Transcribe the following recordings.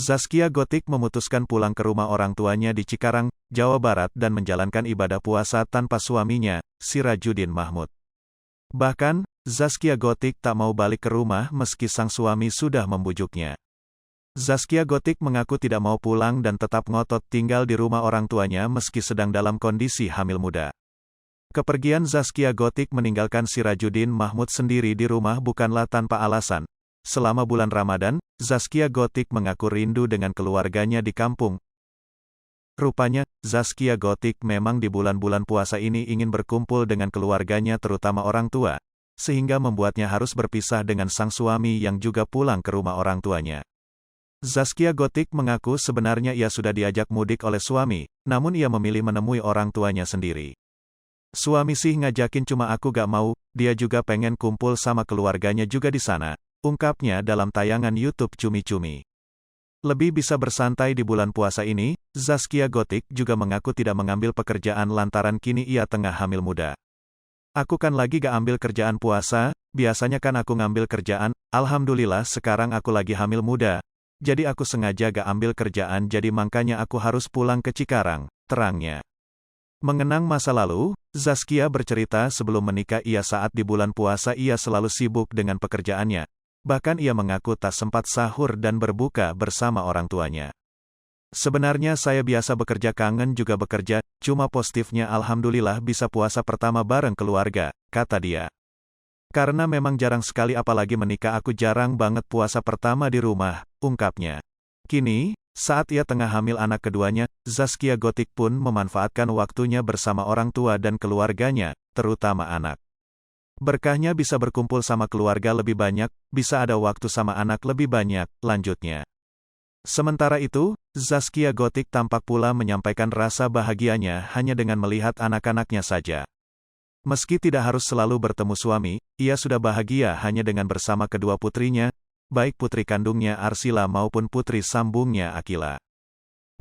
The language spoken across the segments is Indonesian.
Zaskia Gotik memutuskan pulang ke rumah orang tuanya di Cikarang, Jawa Barat dan menjalankan ibadah puasa tanpa suaminya, Sirajuddin Mahmud. Bahkan, Zaskia Gotik tak mau balik ke rumah meski sang suami sudah membujuknya. Zaskia Gotik mengaku tidak mau pulang dan tetap ngotot tinggal di rumah orang tuanya meski sedang dalam kondisi hamil muda. Kepergian Zaskia Gotik meninggalkan Sirajuddin Mahmud sendiri di rumah bukanlah tanpa alasan. Selama bulan Ramadan, Zaskia Gotik mengaku rindu dengan keluarganya di kampung. Rupanya, Zaskia Gotik memang di bulan-bulan puasa ini ingin berkumpul dengan keluarganya terutama orang tua, sehingga membuatnya harus berpisah dengan sang suami yang juga pulang ke rumah orang tuanya. Zaskia Gotik mengaku sebenarnya ia sudah diajak mudik oleh suami, namun ia memilih menemui orang tuanya sendiri. Suami sih ngajakin cuma aku gak mau, dia juga pengen kumpul sama keluarganya juga di sana, ungkapnya dalam tayangan YouTube Cumi Cumi. Lebih bisa bersantai di bulan puasa ini, Zaskia Gotik juga mengaku tidak mengambil pekerjaan lantaran kini ia tengah hamil muda. Aku kan lagi gak ambil kerjaan puasa, biasanya kan aku ngambil kerjaan, alhamdulillah sekarang aku lagi hamil muda, jadi aku sengaja gak ambil kerjaan jadi makanya aku harus pulang ke Cikarang, terangnya. Mengenang masa lalu, Zaskia bercerita sebelum menikah saat di bulan puasa ia selalu sibuk dengan pekerjaannya. Bahkan ia mengaku tak sempat sahur dan berbuka bersama orang tuanya. Sebenarnya saya biasa bekerja kangen juga bekerja, cuma positifnya alhamdulillah bisa puasa pertama bareng keluarga, kata dia. Karena memang jarang sekali apalagi menikah aku jarang banget puasa pertama di rumah, ungkapnya. Kini, saat ia tengah hamil anak keduanya, Zaskia Gotik pun memanfaatkan waktunya bersama orang tua dan keluarganya, terutama anak. Berkahnya bisa berkumpul sama keluarga lebih banyak, bisa ada waktu sama anak lebih banyak, lanjutnya. Sementara itu, Zaskia Gotik tampak pula menyampaikan rasa bahagianya hanya dengan melihat anak-anaknya saja. Meski tidak harus selalu bertemu suami, ia sudah bahagia hanya dengan bersama kedua putrinya, baik putri kandungnya Arsila maupun putri sambungnya Akila.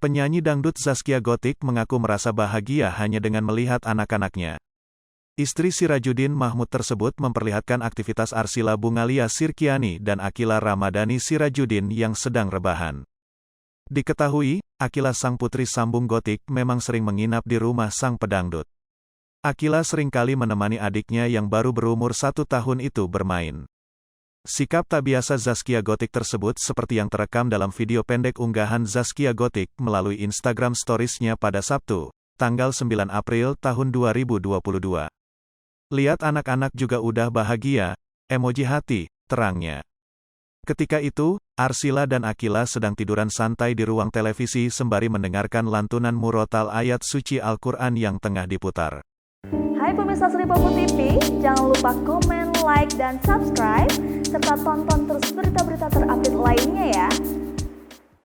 Penyanyi dangdut Zaskia Gotik mengaku merasa bahagia hanya dengan melihat anak-anaknya. Istri Sirajuddin Mahmud tersebut memperlihatkan aktivitas Arsila Bungalia Sirkiani dan Akila Ramadhani Sirajuddin yang sedang rebahan. Diketahui, Akila sang putri sambung Gotik memang sering menginap di rumah sang pedangdut. Akila seringkali menemani adiknya yang baru berumur 1 tahun itu bermain. Sikap tak biasa Zaskia Gotik tersebut seperti yang terekam dalam video pendek unggahan Zaskia Gotik melalui Instagram Stories-nya pada Sabtu, tanggal 9 April tahun 2022. Lihat anak-anak juga udah bahagia, emoji hati, terangnya. Ketika itu, Arsila dan Akila sedang tiduran santai di ruang televisi sembari mendengarkan lantunan murotal ayat suci Al-Quran yang tengah diputar. Hai pemirsa Sri Popo TV, jangan lupa komen, like, dan subscribe, serta tonton terus berita-berita terupdate lainnya ya.